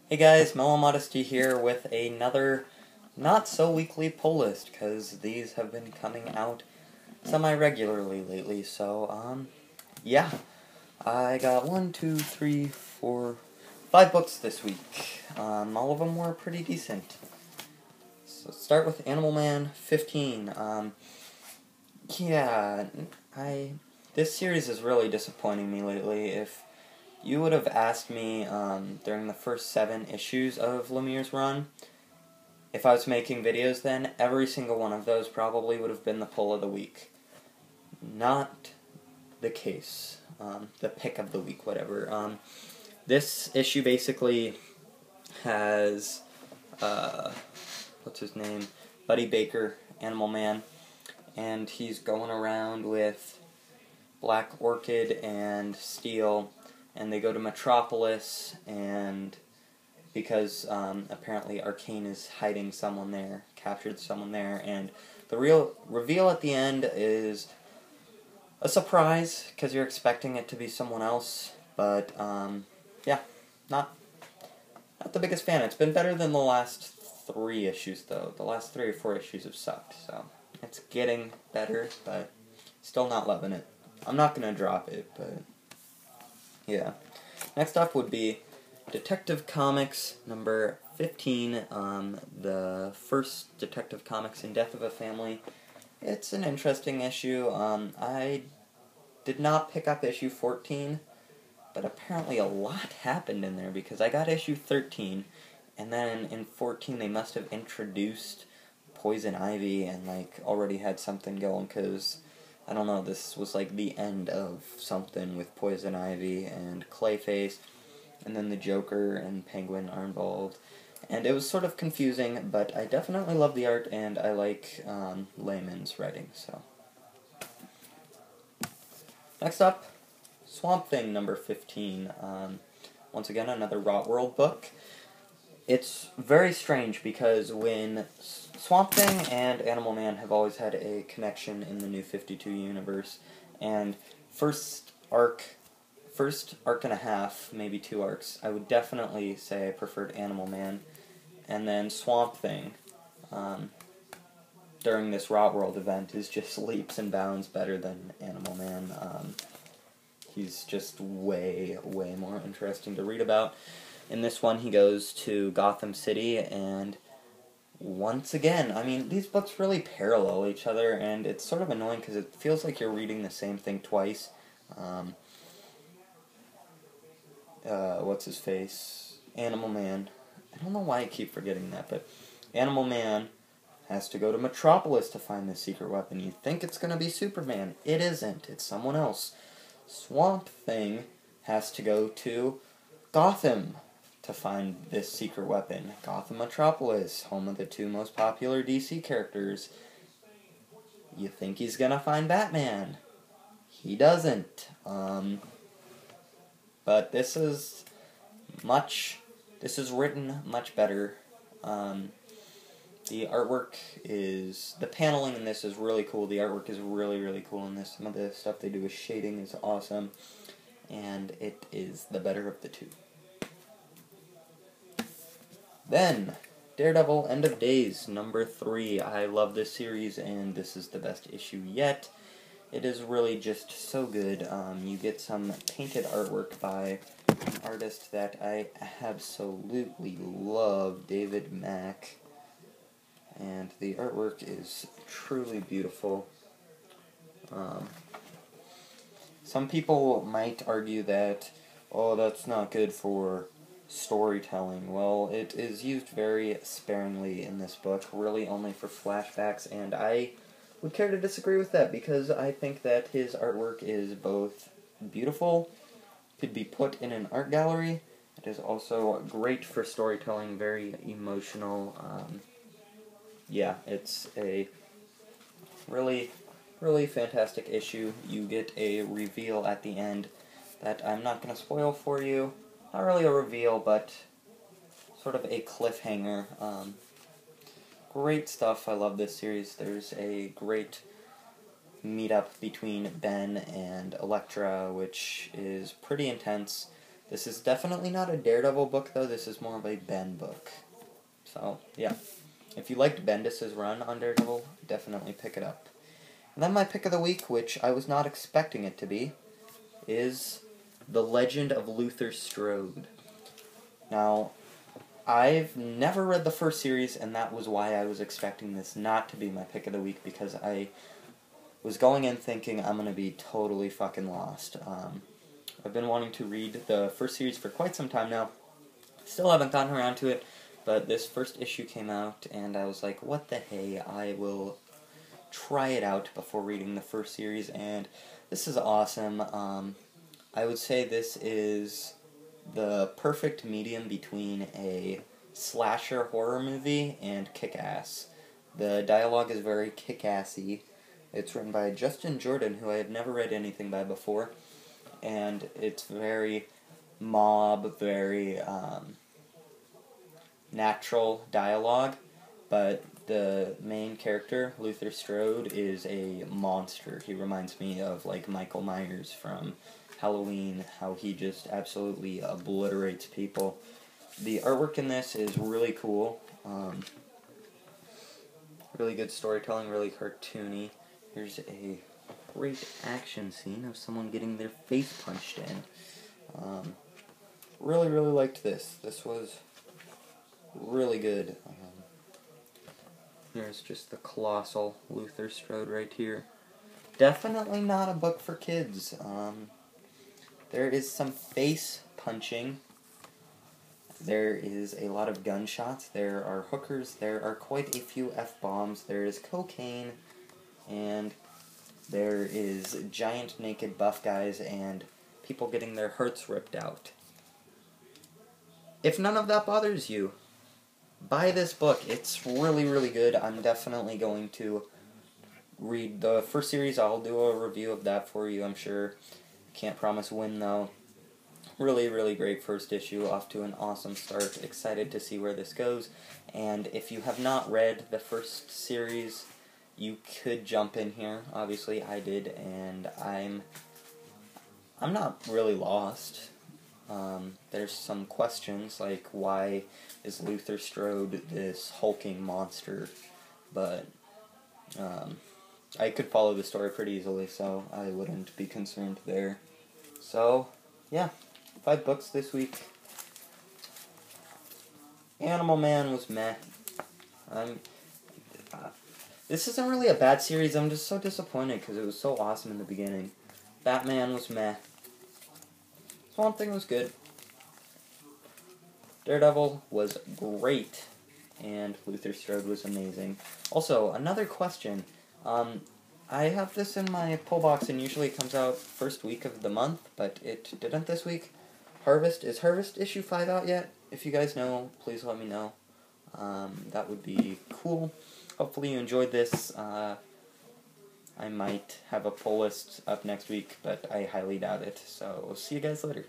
Hey guys, Mellow Modesty here with another not-so-weekly pull list, because these have been coming out semi-regularly lately, so, yeah. I got 5 books this week. All of them were pretty decent. So start with Animal Man 15. Yeah, this series is really disappointing me lately. If you would have asked me during the first 7 issues of Lemire's run, if I was making videos then, every single one of those probably would have been the pull of the week. Not the case. The pick of the week, whatever. This issue basically has, what's his name? Buddy Baker, Animal Man, and he's going around with Black Orchid and Steel, and they go to Metropolis, and because apparently Arcane is hiding someone there, captured someone there, and the real reveal at the end is a surprise, because you're expecting it to be someone else, but yeah, not the biggest fan. It's been better than the last 3 issues, though. The last 3 or 4 issues have sucked, so it's getting better, but still not loving it. I'm not going to drop it, but yeah. Next up would be Detective Comics number 15, the first Detective Comics in Death of a Family. It's an interesting issue. I did not pick up issue 14, but apparently a lot happened in there, because I got issue 13, and then in 14 they must have introduced Poison Ivy and already had something going, because I don't know, this was the end of something with Poison Ivy and Clayface, and then the Joker and Penguin are involved. And it was sort of confusing, but I definitely love the art, and I like Layman's writing, so. Next up, Swamp Thing number 15. Once again, another Rot World book. It's very strange, because when Swamp Thing and Animal Man have always had a connection in the New 52 universe, and first arc and a half, maybe 2 arcs, I would definitely say I preferred Animal Man, and then Swamp Thing, during this Rot World event, is just leaps and bounds better than Animal Man. He's just way, way more interesting to read about. In this one, he goes to Gotham City, and once again, I mean, these books really parallel each other, and it's sort of annoying because it feels like you're reading the same thing twice. What's his face? Animal Man. I don't know why I keep forgetting that, but Animal Man has to go to Metropolis to find this secret weapon. You think it's going to be Superman. It isn't. It's someone else. Swamp Thing has to go to Gotham to find this secret weapon. Gotham Metropolis, home of the 2 most popular DC characters. You think he's gonna find Batman. He doesn't. But this is written much better. The paneling in this is really cool. The artwork is really, really cool in this. Some of the stuff they do with shading is awesome. And it is the better of the 2. Then, Daredevil End of Days, number 3. I love this series, and this is the best issue yet. It is really just so good. You get some painted artwork by an artist that I absolutely love, David Mack. And the artwork is truly beautiful. Some people might argue that, oh, that's not good for storytelling. Well, it is used very sparingly in this book, really only for flashbacks, and I would care to disagree with that, because I think that his artwork is both beautiful, could be put in an art gallery, it is also great for storytelling, very emotional. Yeah, it's a really, really fantastic issue. You get a reveal at the end that I'm not going to spoil for you. Not really a reveal, but sort of a cliffhanger. Great stuff. I love this series. There's a great meetup between Ben and Elektra, which is pretty intense. This is definitely not a Daredevil book, though. This is more of a Ben book. So, yeah. If you liked Bendis' run on Daredevil, definitely pick it up. And then my pick of the week, which I was not expecting it to be, is The Legend of Luther Strode. Now, I've never read the first series, and that was why I was expecting this not to be my pick of the week, because I was going in thinking I'm going to be totally fucking lost. I've been wanting to read the first series for quite some time now. Still haven't gotten around to it, but this first issue came out, and I was like, what the hey, I will try it out before reading the first series, and this is awesome. I would say this is the perfect medium between a slasher horror movie and Kick-Ass. The dialogue is very kick-assy. It's written by Justin Jordan, who I have never read anything by before, and it's very mob, very natural dialogue, but the main character, Luther Strode, is a monster. He reminds me of, like, Michael Myers from Halloween, how he just absolutely obliterates people. The artwork in this is really cool. Really good storytelling, really cartoony. Here's a great action scene of someone getting their face punched in. Really, really liked this. This was really good. Here's just the colossal Luther Strode right here. Definitely not a book for kids. There is some face punching. There is a lot of gunshots. There are hookers. There are quite a few F-bombs. There is cocaine. And there is giant naked buff guys and people getting their hearts ripped out. If none of that bothers you, buy this book. It's really, really good. I'm definitely going to read the first series. I'll do a review of that for you, I'm sure. Can't promise when, though. Really, really great first issue. Off to an awesome start. Excited to see where this goes. And if you have not read the first series, you could jump in here. Obviously, I did, and I'm not really lost. There's some questions, like why is Luther Strode this hulking monster? But I could follow the story pretty easily, so I wouldn't be concerned there. So, yeah, 5 books this week. Animal Man was meh. This isn't really a bad series. I'm just so disappointed because it was so awesome in the beginning. Batman was meh. Swamp Thing was good. Daredevil was great. And Luther Strode was amazing. Also, another question. I have this in my pull box, and usually it comes out first week of the month, but it didn't this week. Is Harvest issue 5 out yet? If you guys know, please let me know. That would be cool. Hopefully you enjoyed this. I might have a pull list up next week, but I highly doubt it. So, see you guys later.